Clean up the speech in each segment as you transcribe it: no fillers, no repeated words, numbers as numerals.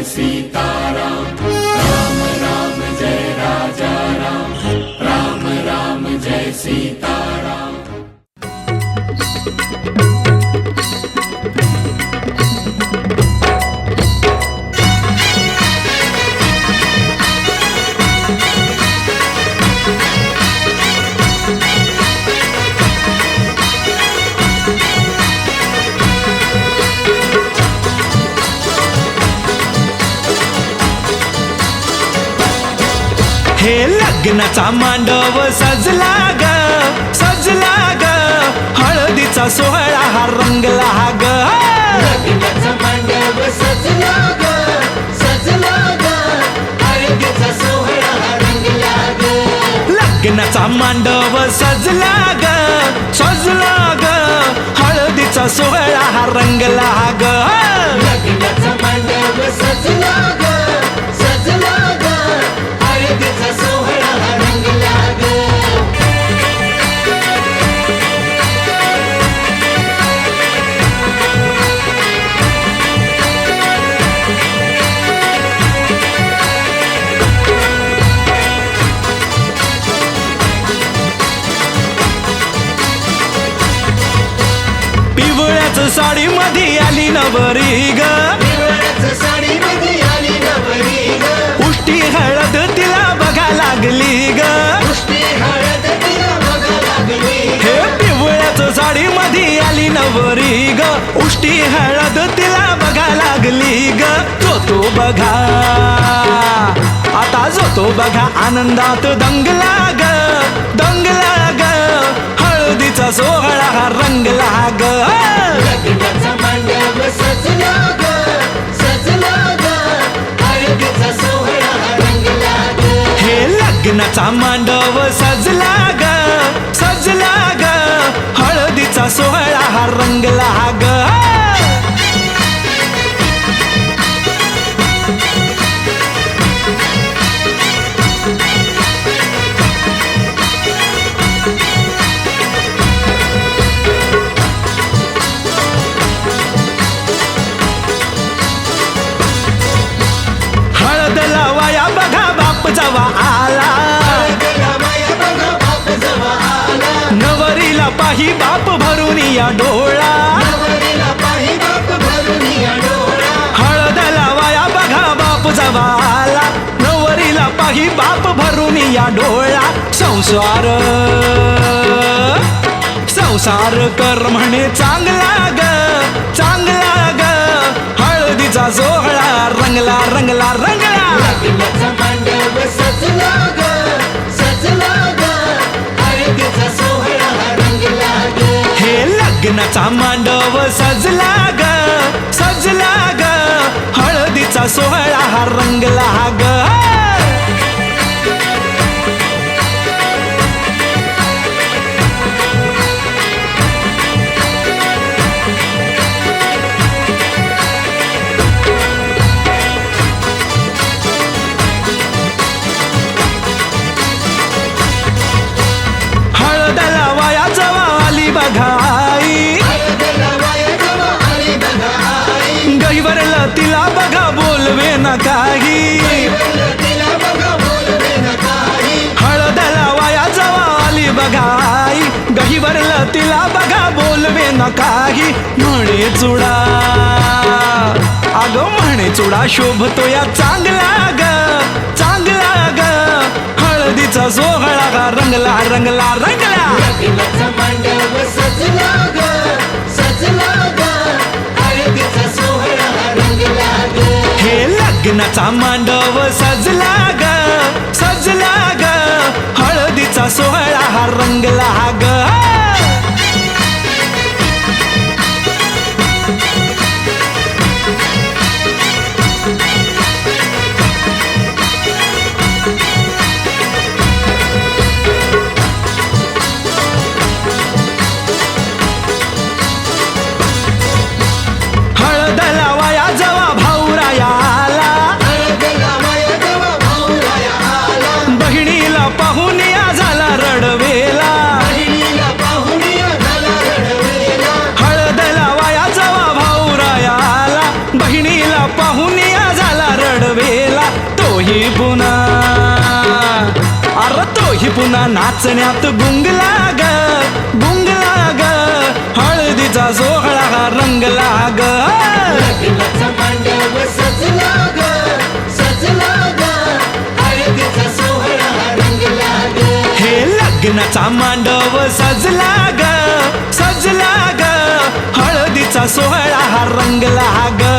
सीताराम राम राम जय राजा राम राम राम जय सीताराम। हे लग्नाचा मांडव सजला ग सजला ग, हळदीचा सोहळा हा रंगला ग। लग्नाचा मांडव सजला ग सजला ग, हळदीचा सोहळा हा रंगला ग। लग्नाचा मांडव सजला ग सजला ग, हळदीचा सोहळा हा रंगला ग। लग्नाचा मांडव सजला ग सजला ग, हळदीचा सोहळा हा रंगला ग। पिवळ्याच साडी मध्ये आली नवरी ग, पिवळ्याच साडी मध्ये आली नवरी ग, उष्टी हळद तिला बघा लागली ग। उष्टी हळद तिला बघा लागली ग। हे पिवळ्याच साडी मध्ये आली नवरी ग, उष्टी हळद तिला बघा लागली ग। तो बघा आता जो बघा आनंदात दंगला ग दंगला ग, हळदीचा सोहळा हा रंगला ग। लग्नाचा मांडव सजला ग सजला ग, हळदीचा सोहळा हा रंगला ग। हे लग्नाचा मांडव सजला ग सजला ग, हळदीचा सोहळा हा रंगला ग। हळद लावाया बघा बाप जवा आला, हळदीला बाया बघा बाप जवा आला, नवरीला पाही बाप भरून या डोळा। नवरीला पाही बाप भरून या डोळा। हळद लावाया बघा बाप जवा आला, नवरीला पाही बाप भरून या डोळा। संसार संसार कर म्हणे चांगला ग चांगला ग, हळदीचा सोहळा रंगला रंगला रंगला। लग्नाचा मांडव सजला ग सजला ग, हळदीचा सोहळा हा रंगला ग। हे लग्नाचा मांडव सजला ग सजला ग, हळदीचा सोहळा हा रंगला ग। हळद लावाया जवा आली बघा आई, हळदीला बाया जवा आली बघा आई, गहिवरला तिला बघा बोलवे न काही। तिला बघा बोलवे न काही। हळद लावाया जवा आली बघा आई, गहिवरला तिला बघा बोलवे न काही। म्हणे चुडा अगं म्हणे चुडा शोभतो या चांगला ग चांगला ग, हळदीचा सोहळा हा रंगला रंगला रंगला। लग्नाचा मांडव सजला ग सजला ग, हळदीचा सोहळा हा रंगला ग। हे लग्नाचा मांडव सजला ग सजला ग, हळदीचा सोहळा हा रंगला ग। हळद लावाया जवा भाऊराया आला, हळदीला बाया जवा भाऊराया आला, बहिणीला पाहून या झाला रडवेला। बहिणीला पाहून तोही पुन्हा अरे तोही पुन्हा नाचण्यात गुंगला ग गुंगला ग हळदीचा सोहळा हा रंगला ग लग्नाचा मांडव सजला ग सजला ग हळदीचा सोहळा रंगला ग हे लग्नाचा मांडव सजला ग सजला ग हळदीचा सोहळा हा रंगला ग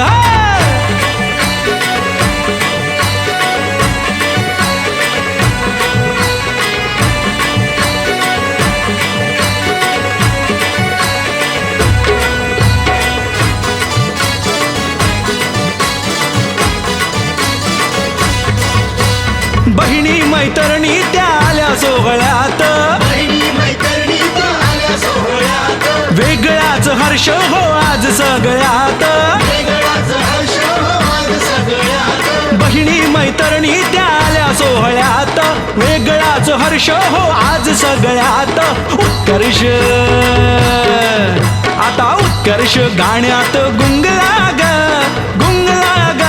बहिणी मैत्रिणी त्या आल्या सोहळ्यात बहिणी मैत्रिणी त्या आल्या सोहळ्यात वेगळाच हर्ष हो आज सगळ्यात वेगळाच हर्ष आज सगळ्यात बहिणी मैत्रिणी त्या आल्या सोहळ्यात वेगळाच हर्ष हो आज सगळ्यात उत्कर्ष आता उत्कर्ष गाण्यात गुंगला ग गुंगला ग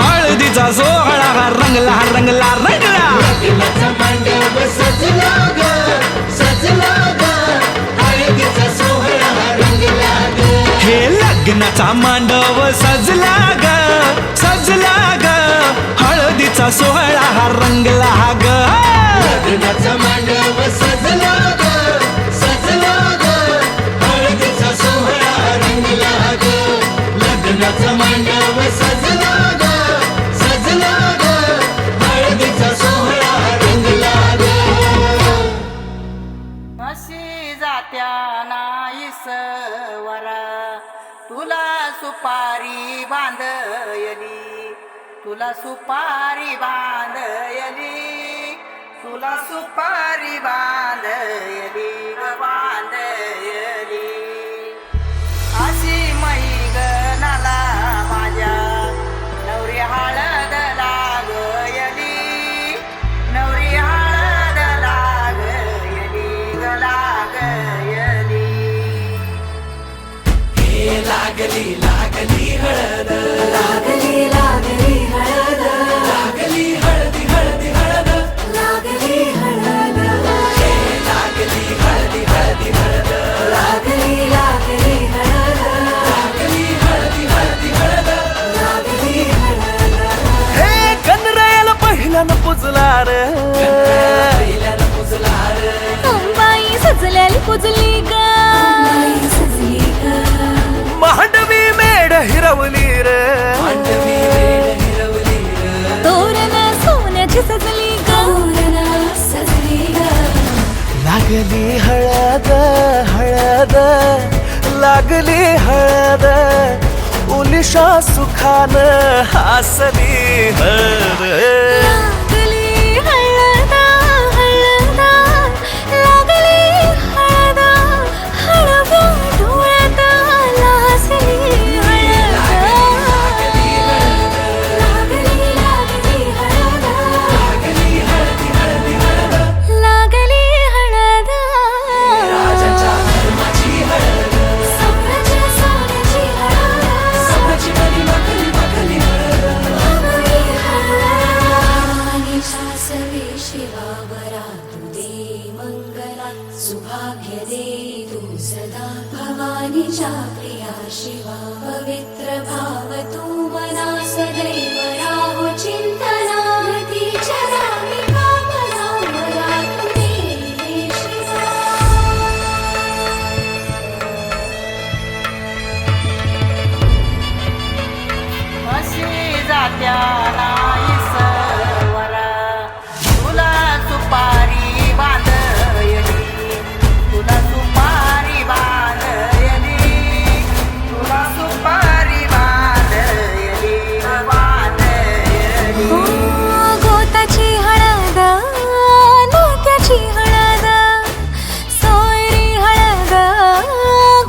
हळदीचा सोहळा हा रंगला रंगला रंगला लग्नाचा मांडव सजला ग सजला ग हळदीचा सोहळा रंगला ग हे लग्नाचा मांडव सजला ग सजला ग हळदीचा सोहळा हा रंगला ग लग्नाचा मांडव सजला ग सजला ग हळदीचा सोहळा रंगला ग लग्नाचा मांडव सजला ग सजला ग हळदीचा सोहळा रंगला ग अशी जात्या नाईसवरा तुला सुपारी बांधयली तुला सुपारी बांधयली तुला सुपारी बांधयली ग बांधयली अशी मैगनाला माझ्या नवरी हळद लागयली नवरी हळद लागयली ग लागयली लागली लागली हळद लागली लागली हळद लागली हळदी हळदी हळद लागली हळद लागली हळदी हळदी हळद लागली लागली हळद लागली हळदी हळदी हळद लागली हळद हे कनरायाला पहिल्यानं पुजला रे पहिल्यानं पुजला रे अंबाई सजल्याली पुजली ग अंबाई सजली ग मांडवी मेढ हिरवली रे मांडवी मेढ हिरवली रे तोरण सोन्याची सजली ग तोरण सजली ग लागली हळद हळद लागली हळद उलिशा सुखान हसली हळद लागली हळद हळद लागली हळद हळद डोळ्यात लाजली हळद लागली लागली हळद लागली हळदी हळदी हळद लागली हळद राजाच्या धर्माची हळद सोन्याची सोन्याची हळद सोन्याची मली मखली मखली हळद लागली हळद आणि सासवे शिवावरा तू दे मंगला सुभाग्य दे तू सदा भवानीच्या प्रिया शिवा पवित्र भाव तू मना सदैव राहो चिंतना तीच्या राणी भावना मला तू दे शिवा अशी जात्या नाईसवरा तुला सुपारी बांधयली तुला सुपारी बांधयली तुला सुपारी बांधयली ग बांधयली गोताची हळद नोत्याची हळद सोयरी हळद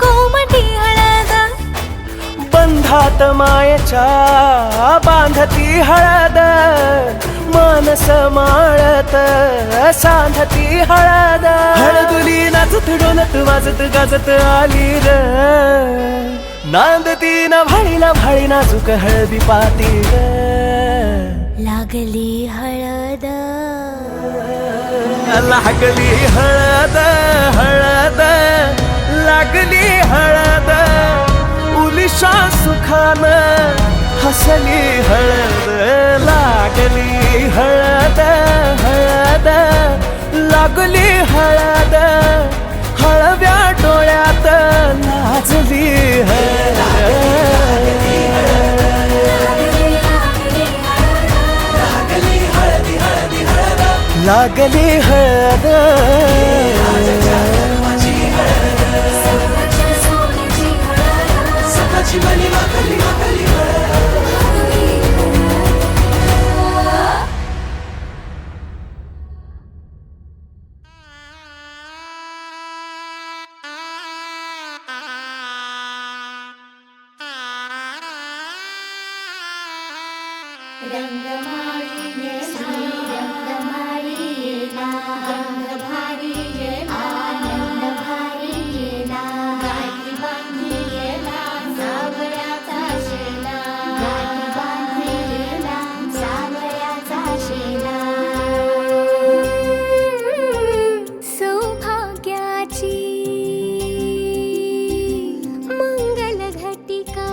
गोमटी हळद बंधात मायेच्या बांधती हळद मानस माळत सांधती हळद हळदुली नाचत डोलत वाजत गाजत आली र नांदती ना भाळीला भाळी नाजूक हळदी पाती ग लागली हळद लागली हळद हळद लागली हळद उलिशा सुखान हसली हळद लागली हळद हळद लागली हळद हळव्या डोळ्यात लाजली हळद लागली हळद सौभाग्याची मंगल घटिका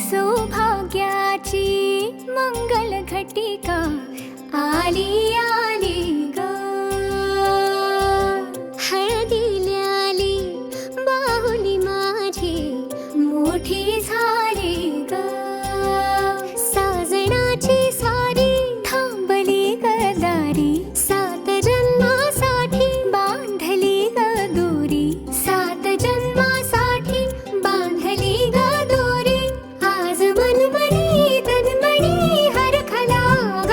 सौभाग्याची मंगल घटिका आली आली ग हळदीला आली बाहुली माझी मोठी झाली ग साजणाची स्वारी थांबली गदारी 7 जन्मासाठी बांधली ग दोरी 7 जन्मासाठी बांधली ग दोरी आज मनमणी तन्मणी हरखला ग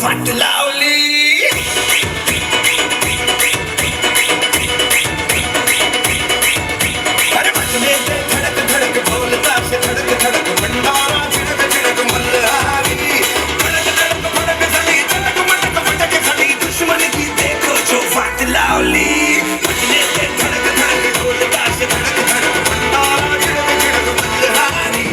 फाट लावली अरे बजले ते धडक धडक ढोल ताशे धडक धडक भंडारा झिडक झिडक मल्हारी धडक धडक फडक झाली धडक मडक फटक झाली दुश्मन की देखो जो फाट लावली बजले ते धडक धडक ढोल ताशे धडक धडक भंडारा झिडक झिडक मल्हारी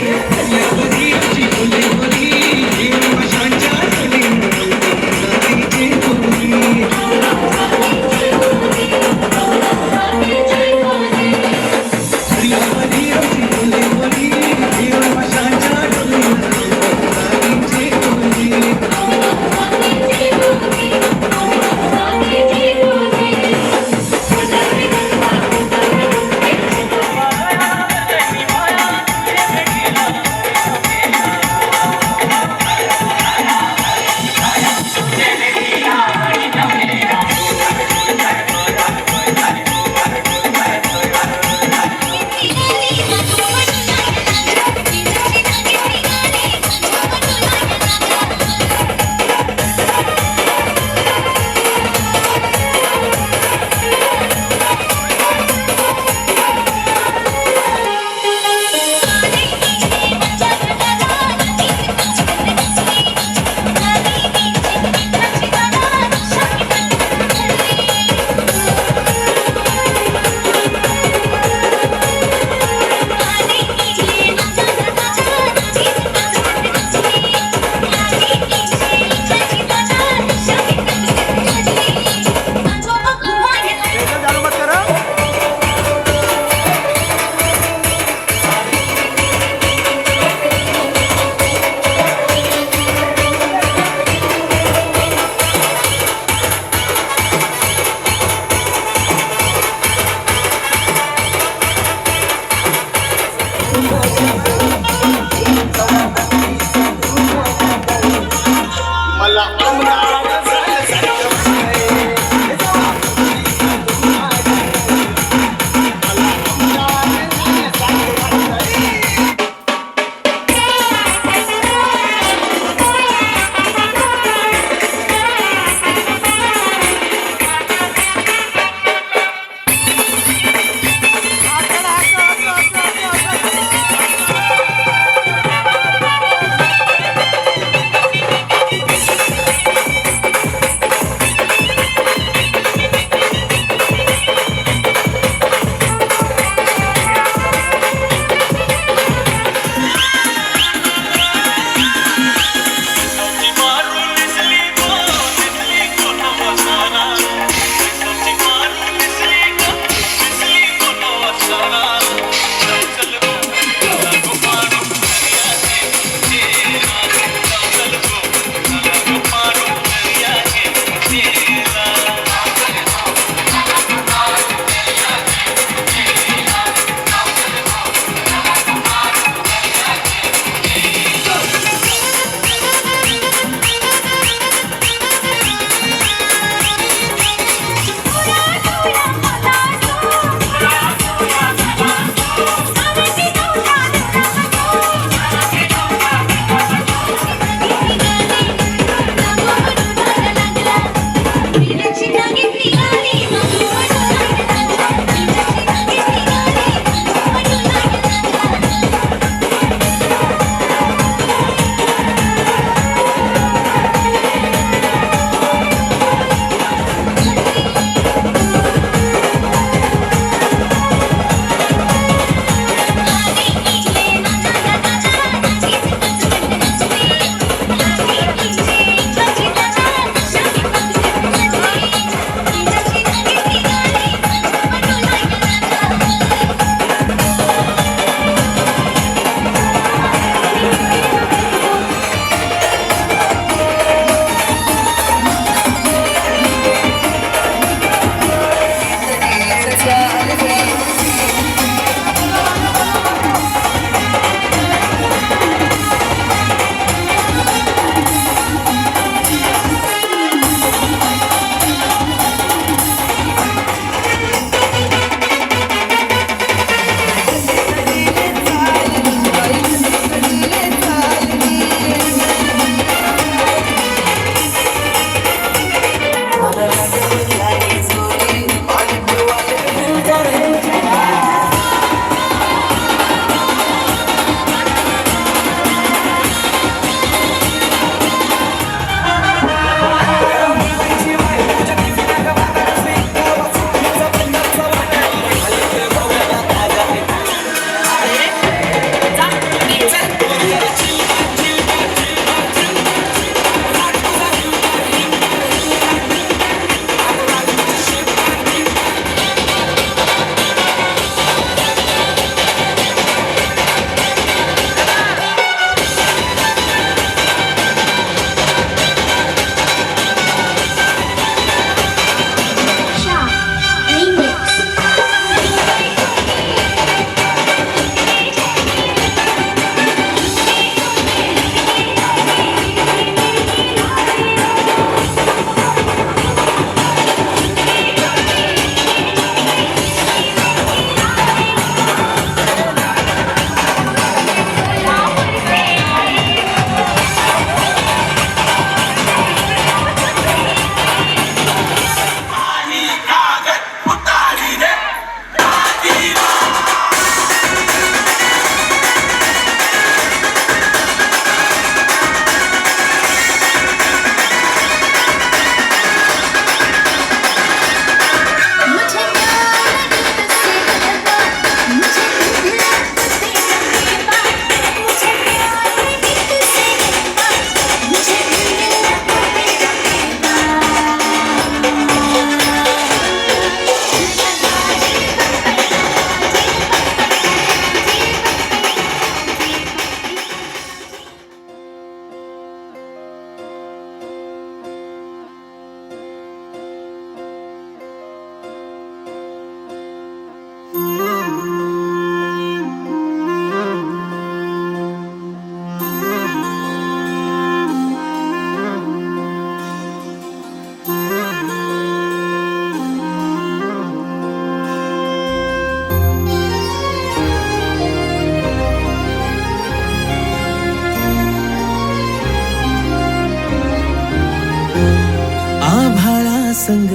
संग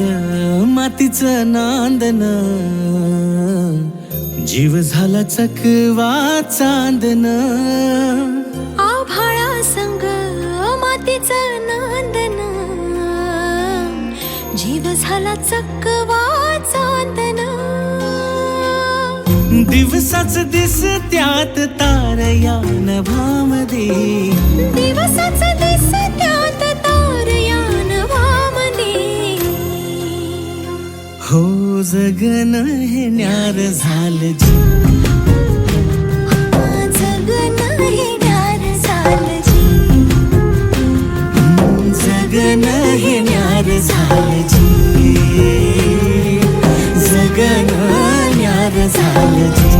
मातीचं नांदन जीव झाला चकवा चांदन आभाळा संग मातीचं नांदन जीव झाला चकवा चांदन दिवसाच दिस त्यात तारया नभामध्ये दिवसाच दिस त्यात तारया नभामध्ये हो जगन हे न्यार झालं जी जगन हे न्यार झालं जी जगन हे न्यार झालं जी जगन न्यार झालं जी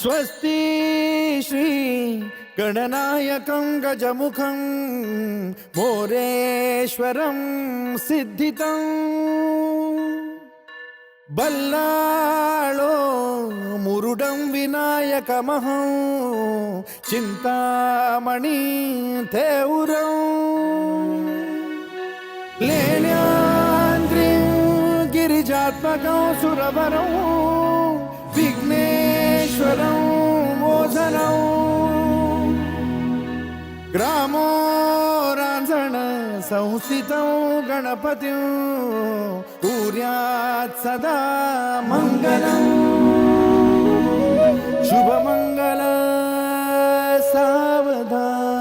स्वस्ति श्री गणनायकं गजमुखं मोरेश्वरं सिद्धितं बल्लाळो मुरुडं विनायकमहं चिन्तामणि थेउरं लेण्याद्रिं गिरिजात्मकं सुरवरं विघ्नेश्वरं मोझनं ग्रामो रांझण संस्थितं गणपतिं कुर्यात् सदा मङ्गलम् शुभमङ्गल सावधान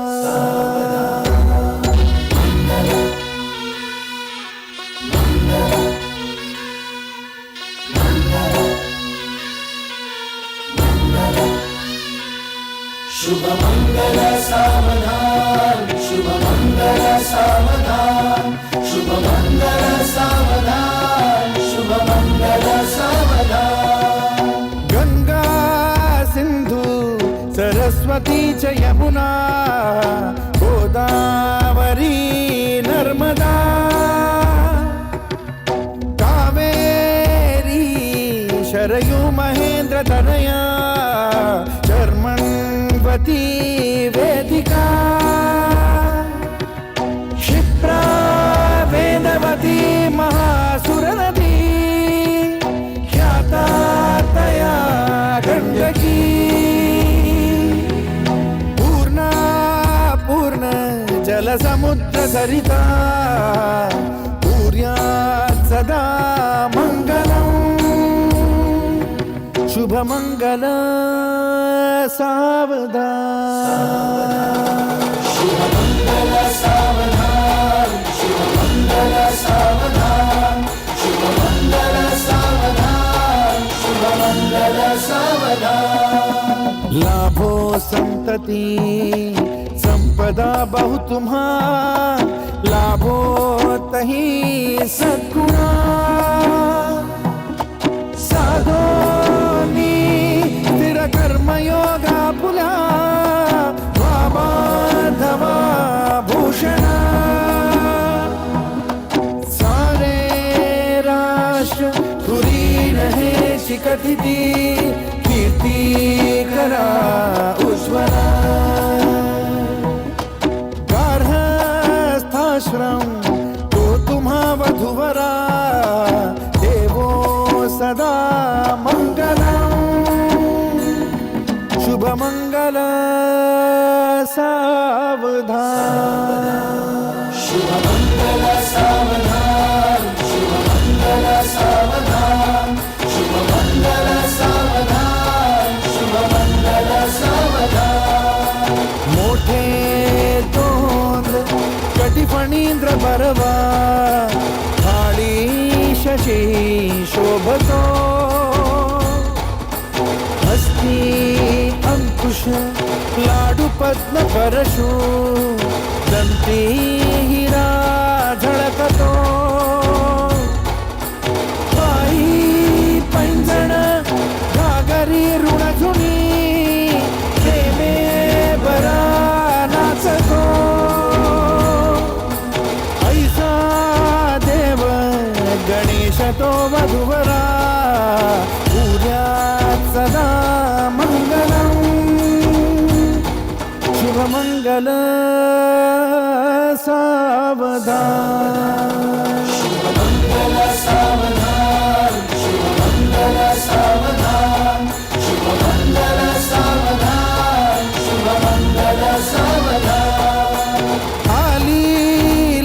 शुभमङ्गल सावधान शुभमङ्गल सावधान शुभमङ्गल सावधान शुभमङ्गल सावधान गंगा सिंधु सरस्वती च यमुना गोदावरी नर्मदा कावेरी शरयू महेंद्र तनया चर्मण्वती वेदिका क्षिप्रा वेदवती महासुरनदी ख्यातातया गण्डकी पूर्णा पूर्ण जलसमुद्र सरिता कुर्यात् सदा मङ्गलम् शुभमङ्गल सावधान शुभमङ्गल सावधान शुभमङ्गल सावधान शुभमङ्गल सावधान शुभमङ्गल सावधान लाभो संतति संपदा बहु तुम्हा लाभो तही सद्गुणा साधोनी स्थिर कर्मयोगा पुला वामाधवा भूषणा सारे राष्ट्र धुरीन हे शिकथिती कीर्ती करा उज्ज्वला गार्हस्थाश्रम तो तुम्हा वधुवरा देवो सदा मङ्गलम् शुभमङ्गल सावधान शुभमङ्गल सावधान शुभमङ्गल सावधान शुभमङ्गल सावधान शुभमङ्गल सावधान मोठे तोंड कटिफणींद्र बरवा थाळी शशी शोभतो हस्ती अंकुश लाडू पद्म परशु दंती हिरा झळकतो पायी पैंजण घागरी ऋणझुनी प्रेमे बरा नाचतो ऐसा देव गणेश तो वधुवरा कुर्यात् सदा मङ्गलम् शुभमङ्गल सावधान शुभमङ्गल सावधान शुभमङ्गल सावधान शुभमङ्गल सावधान शुभमङ्गल सावधान आली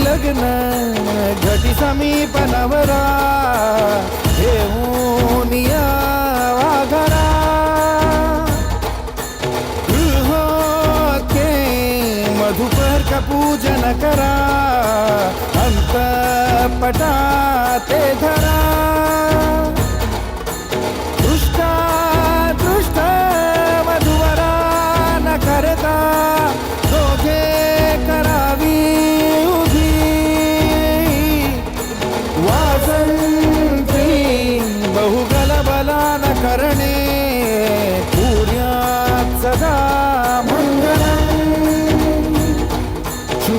लग्न घटी समीप नवरा घेऊन या वाघरा गृहोत्के मधुपर का पूजन करा अंतपटा ते धरा दृष्टा दृष्ट मधुवरा न करता दोघे करावी उभी वाजंत्री बहुगल बला न करणे पूर्या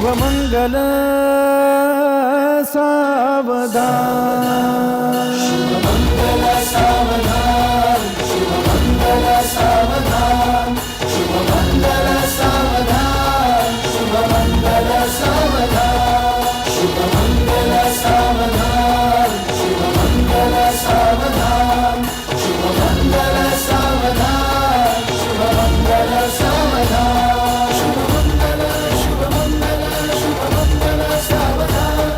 शुभमंगल सावधान शुभमंगल सावधान शुभमंगल सावधान शुभमंगल सावधान शुभमंगल सावधान शुभमंगल सावधान शुभमंगल सावधान शुभमंगल सावधान शुभमंगल सावधान शुभमंगल शुभमंगल शुभमंगल सावधान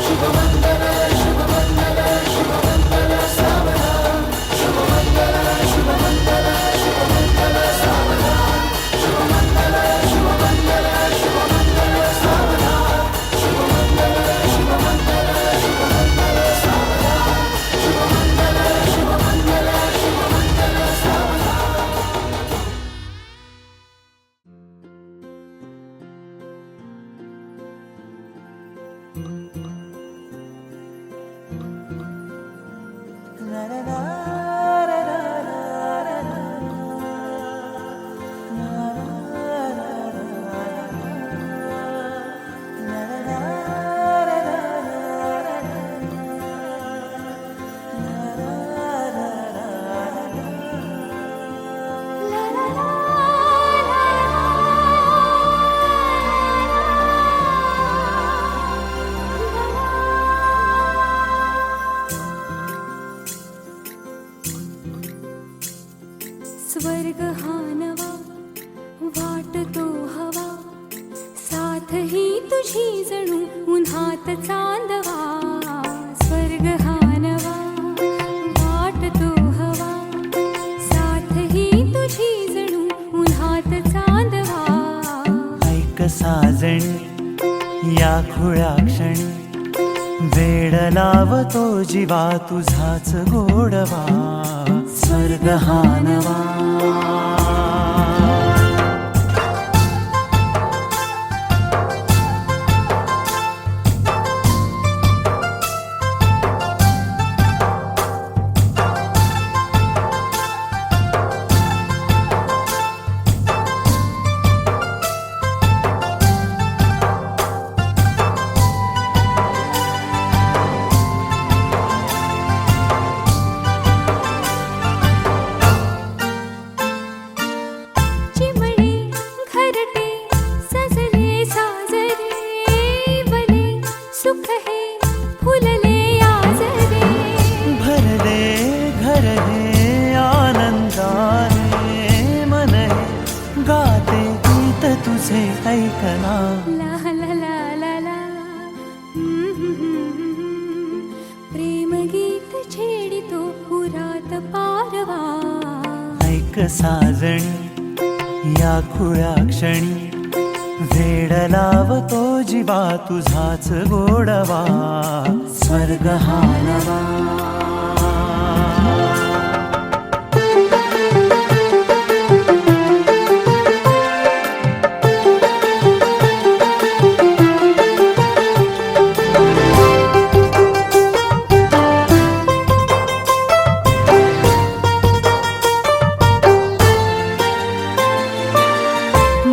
शुभमंगल शुभमंगल शुभमंगल सावधान शुभमंगल शुभमंगल शुभमंगल सावधान शुभमंगल शुभमंगल शुभमंगल सावधान शुभमंगल शुभमंगल शुभमंगल सावधान शुभमंगल शुभमंगल शुभमंगल सावधान स्वर्ग हा नवा वाटतो हवा साथ ही तुझी जणू उन्हात चांदवा स्वर्ग हा नवा वाटतो हवा साथ ही तुझी जणू उन्हात चांदवा ऐक साजणी या खुळ्या क्षणी वेड लावतो जीवा तुझाच गोडवा स्वर्ग हा नवा चिमणे घरटे सजले साजरे वले सुख हे फुलले आजरे भरले घर हे आनंदाने मन हे गाते गीत तुझे ऐकना ला ला ला ला ला प्रेम गीत छेडितो पुरात पारवा ऐक साजणी या खुळ्या क्षणी वेड लावतो जीवा तुझाच गोडवा स्वर्ग हा नवा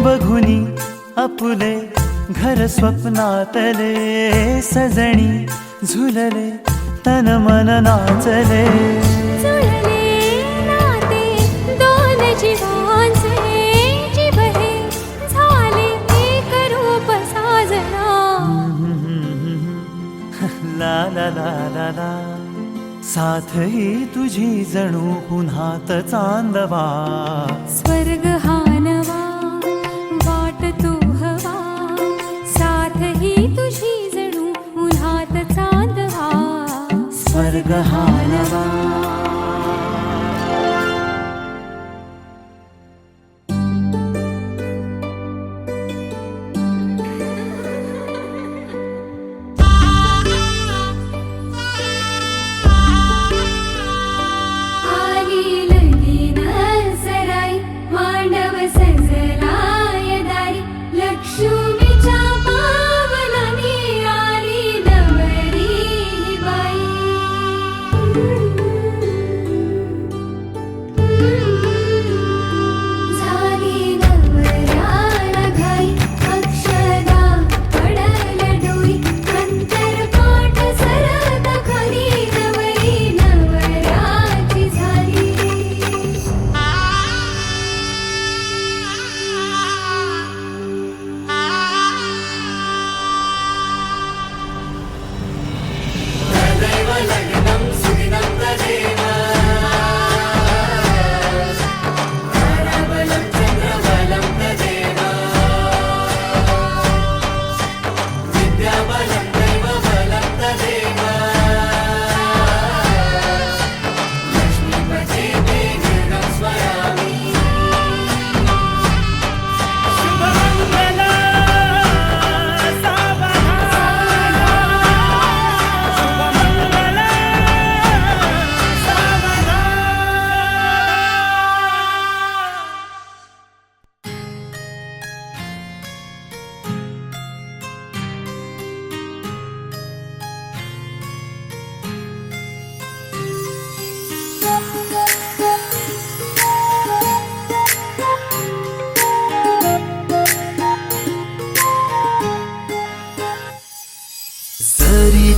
बघुनी आपुले घर स्वप्नातले सजणी झुलले तन मन नाचले जुळले नाते दोन जीवांचे जीव हे झाले एक रूप साजना ला ला ला ला ला साथ ही तुझी जणू पुन्हात चांदवा स्वर्ग हा नवा वाटतो हवा साथ ही तुझी जणू उन्हात चांदवा स्वर्ग हा नवा आली लगीन सराई मांडव सजलाय दारी लक्ष्मीच्या पावलाने आली नवरी बाई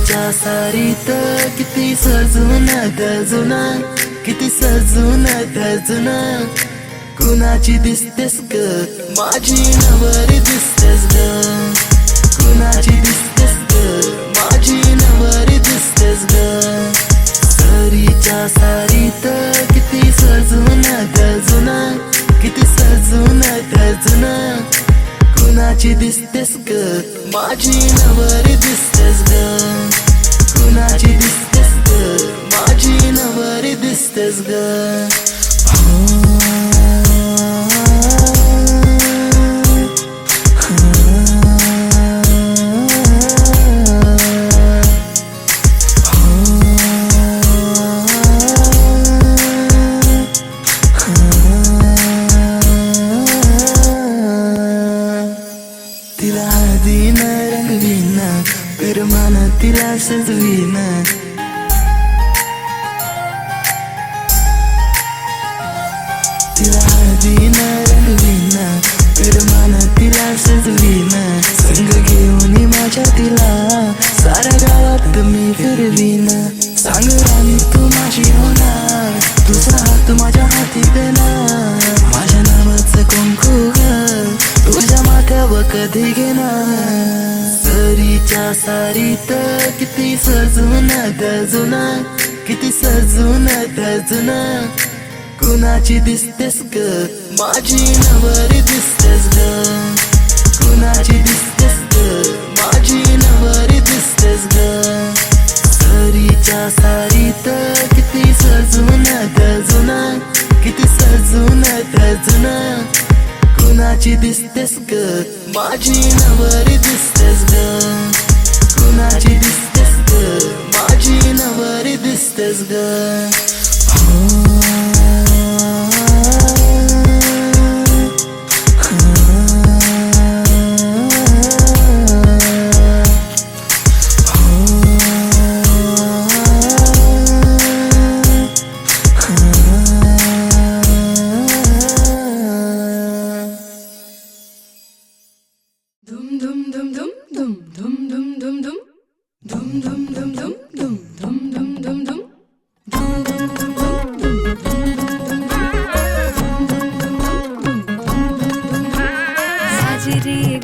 सरीच्या सारीत किती सजून गजून किती सजून गजून कुणाची दिसतेस ग माझी नवरी दिसतेस ग कुणाची दिसतेस ग माझी नवरी दिसतेस ग सरीच्या सारीत किती सजून गजून किती सजून गजून कुणाची दिसतेस ग माझी नवरी दिसतेस ग कुणाची दिसतेस ग माझी नवरी दिसतेस ग तिला हळदीन रंगवीन पिरमान तिला सजवीन तिला हळदीन रंगवीन पिरमान तिला सजवीन संग घेऊन माझ्या तिला साऱ्या गावात मी फिरवीन सांग राणी तू माझी होणार तुझा हात माझ्या हाती देणार माझ्या नावाचं कुंकू तुझ्या माथ्यावर कधी घेणार सरीच्या सारीत किती सजून गजून किती सजून गजून कुणाची दिसतेस ग माझी नवरी दिसतेस ग कुणाची दिसतेस ग माझी नवरी दिसतेस ग सरीच्या सारीत किती सजून गजून किती सजून गजून कुणाची दिसतेस ग माझी नवरी दिसतेस ग कुणाची दिसतेस ग माझी नवरी दिसतेस ग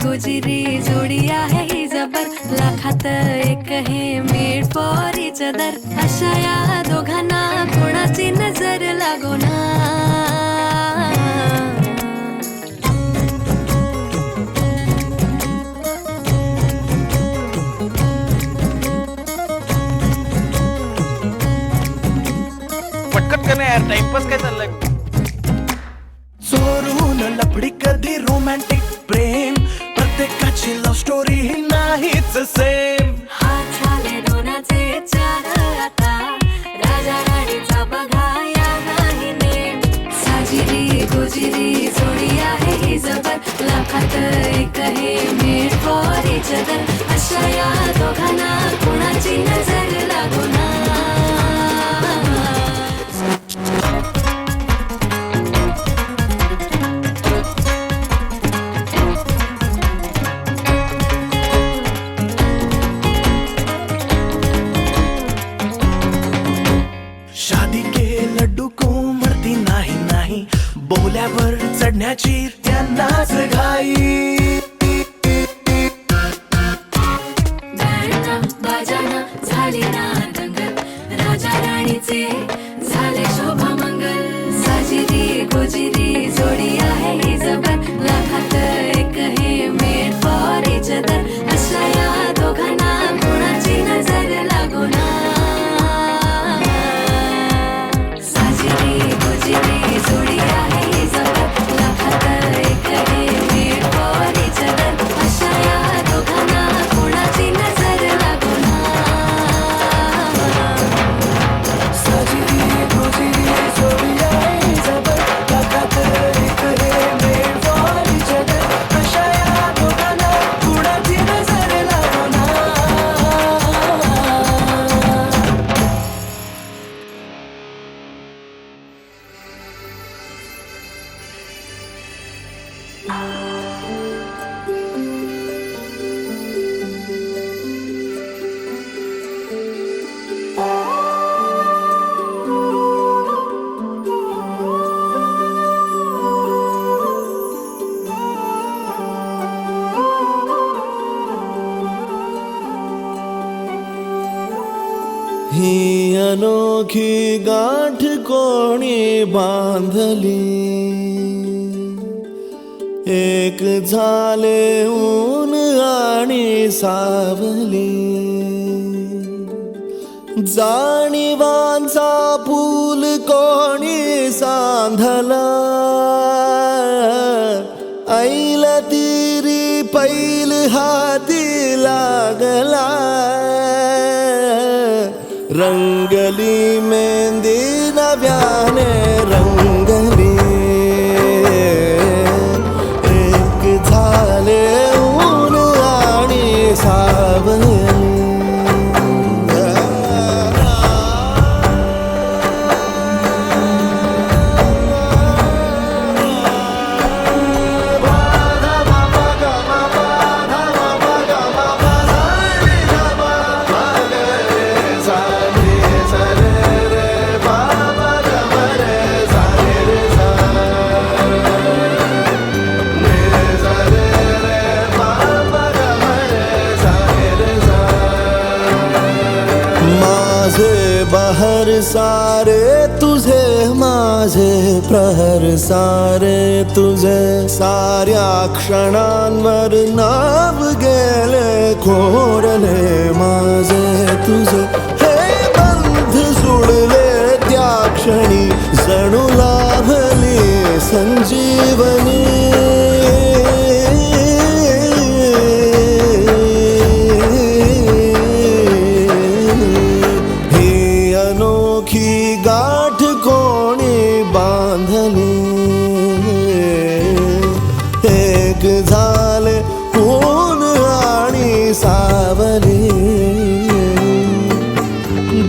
गोजिरी जोडी आहे ही जबर लाखात एक हे मेड फॉर इच अदर अशा या दोघांना कोणाची नजर लागो ना पटकट का नाही यार टाइमपास काय चाललाय चोरून लपडी कधी रोमॅन्टिक प्रेम प्रत्येकाची लव्ह स्टोरी ही नाहीच सेम हात झाले दोनाचे चार आता राजा राणीचा बघाया नाही नेम साजिरी गोजिरी जोडी आहे ही जबर लाखात एक हे मेड फॉर इच अदर अशा या दोघांना कोणाची नजर लागो ना शादी के लड्डू को मरती नाही नाही बोल्यावर चढण्याची त्यांनाच घाई बँडना बाजाना झाली ना दंगल राजा राणीचे झाले शोभा मंगल साजिरी गोजिरी जोडी आहे ही जबर लाखात एक हे मेड फॉर इच अदर अशा या दोघांना कोणाची नजर लागो ना साजिरी गोजिरी जोडी आहे ही जबर लाखात एक हे मेड फॉर इच अदर अशा या दोघांना कोणाची नजर लागो ना साजिरी गोजिरी जोडी आहे जबर लाखात एक हे मेड फॉर इच अदर अशा या दोघांना कुणाची नजर लागो ना अनोखी गाठ कोणी बांधली, एक झाले ऊन आणि सावली, जाणीवांचा पूल कोणी सांधला, ऐल तिरी पैल हाती लागला, रंगली मेहंदी नव्याने रंगली, एक झाले ऊन आणि सावली. बहर सारे तुझे माझे प्रहर सारे तुझे, साऱ्या क्षणांवर नाव गेले खोडले माझे तुझे, हे बंध जुळले त्या क्षणी जणू लाभली संजीवनी, अनोखी गाठ कोणी बांधली, एक झाले ऊन आणि सावली,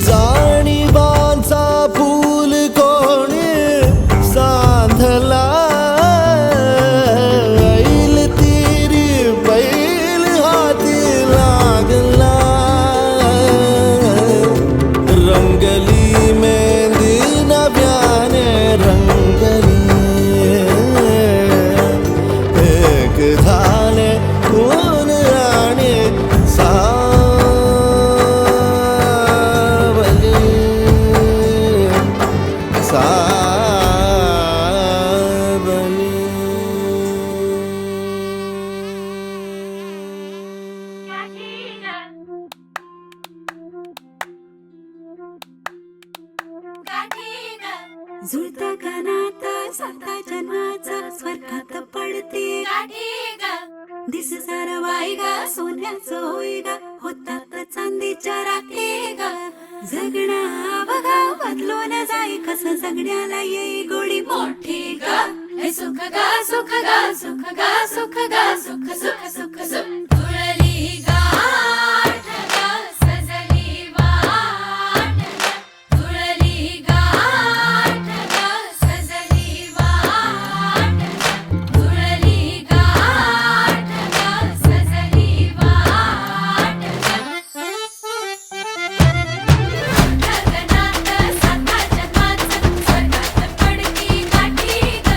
जाणीवांचा पूल कोणी सांधला, ऐल तिरी बैल हाती लागला, रंगली मेहंदी नव्याने रंगली, एक झाले ऊन आणि सावली, सावली. जुळता कानात साता जन्माचा स्वर्गात पडते दिस सारवाई ग सोन्याचं होई ग होतात चांदीच्या राखे ग जगणं बघा बदलून जाई कसं जगण्याला येई गोडी मोठी ग हे सुख ग सुख ग सुख ग सुख ग सुख सुख सुख सुख जुळली गाठ ग सजली वाट ग जुळली गाठ ग सजली वाट ग जुळली गाठ ग सजली वाट गगनात साता जन्माचं स्वर्गात पडती गाठी ग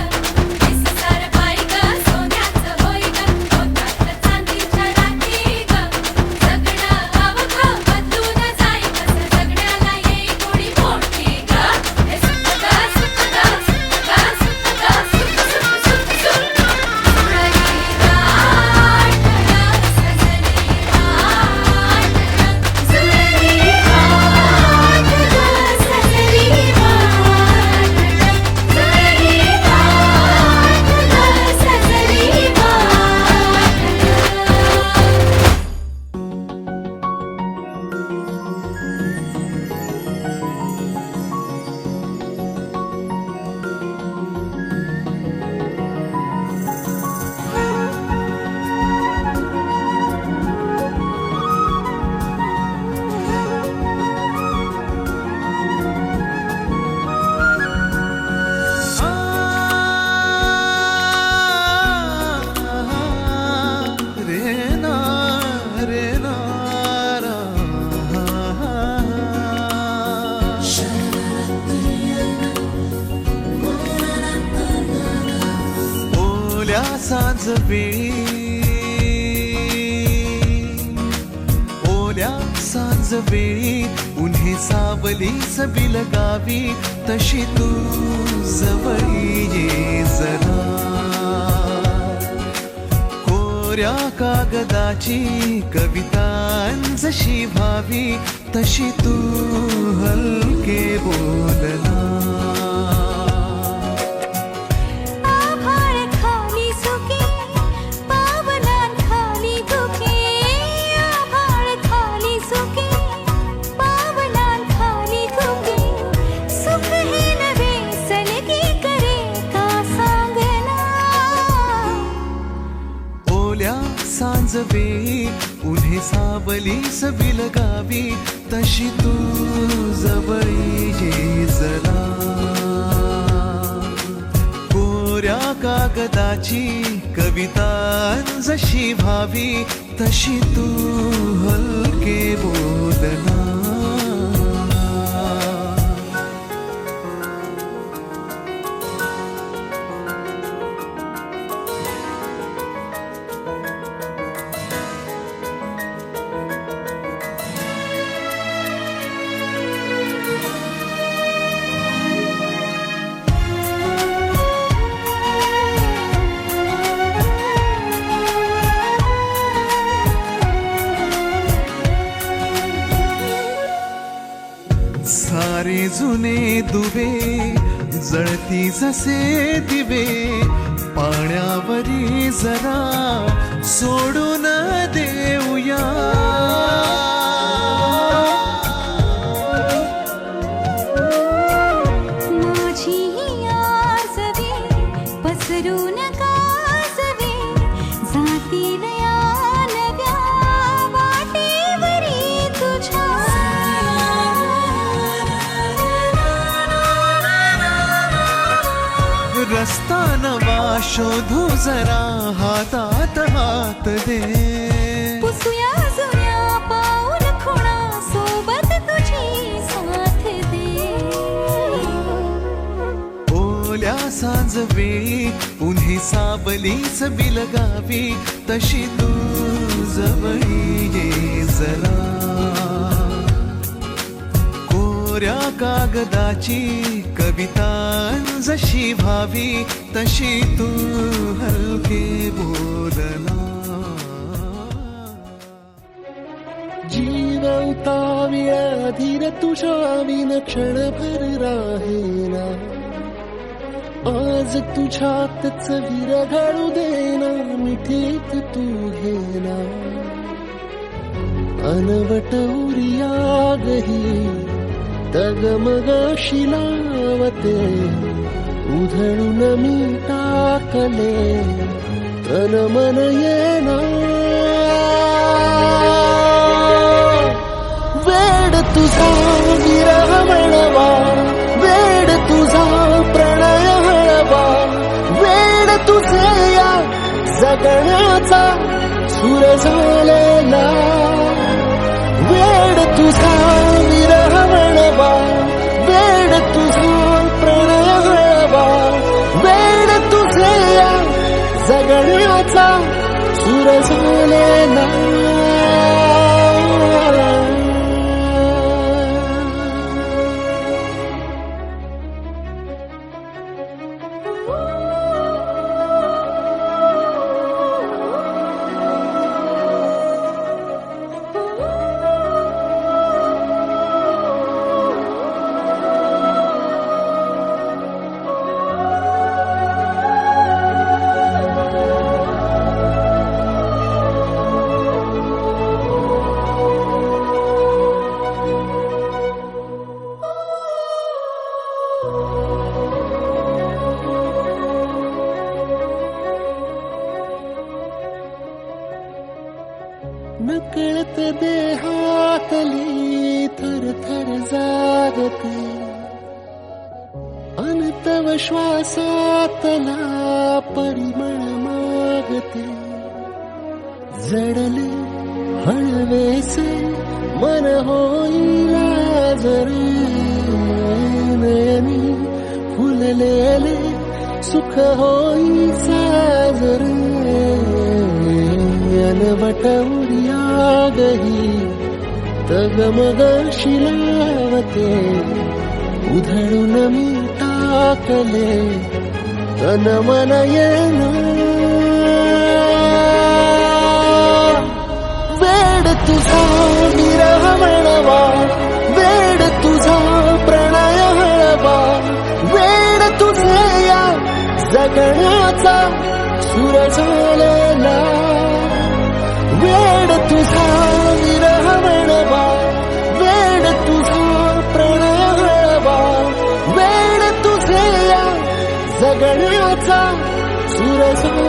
दिस सारवाई ग सोन्याचं होई ग होतात चांदीच्या राखी ग जगणं अवघं बदलून जाई कसं जगण्याला येई गोडी मोठी ग हे सुख ग सुख ग सुख ग सुख ग सुख सुख सुख सुख जुळली गाठ ग सजली वाट ग जुळली गाठ ग सजली वाट ग जुळली गाठ ग सजली वाट ग ओल्या सांज वेळी ओल्या सांज वेळी उन्हे सावली सबिल गावी तशी तू जवळी ये जरा कोऱ्या कागदाची कविता जशी व्हावी तशी तू हलके बोलना सांज वेळी उन्हे सावली सबिल गावी तशी तू जवळी ये जरा कोऱ्या कागदाची कविता जशी व्हावी तशी तू हलके बोलना सारे जुने दुवे जळती जसे दिवे पाण्यावरी जरा सोडून देऊया माझी आसवे पसरून कासवे जातील या नव्या वाटेवरी तुझ्या रस्ता नवा शोधू जरा हातात हात दे पुसूया जुन्या पाऊल खुणा सोबत तुझी साथ दे ओल्या सांज वेळी उन्हे सावली सबिल गावी तशी तू जवळी ये जरा कोऱ्या कागदाची कविता जशी व्हावी तशी तू हलके बोलना जीवतावी धीर तुझ्या विन क्षणभर राहेना आज तुझ्यातच विरघळू देना मिठीत तू घेना अनवट उरियागही डगमगाशी लावते उधळून मी टाकले तन मन येना वेड तुझा विरह म्हणवा वेड तुझा प्रणय हळवा वेड तुझे या जगण्याचा सूर झालेला वेड तुझा विरह म्हणवा वेड तुझा प्रणय हळवा वेड तुझे या जगण्याचा सूर झालेला नकळत देहातली थर थर जागते अनतव श्वासातला परिमळ मागते जडले हळवेसे मन होईला जरी नयनी फुललेले सुख होई साजरे अनवट उरियागही तगमग शिलावते उधळून मी टाकले तन मन येना वेड तुझा विरह म्हणवा वेड तुझा प्रणय हळवा वेड तुझे या जगण्याचा सुर झालेला वेड तुझा विरह म्हणवा वेड तुझा प्रणय हळवा वेड तुझे या जगण्याचा सुर झालेला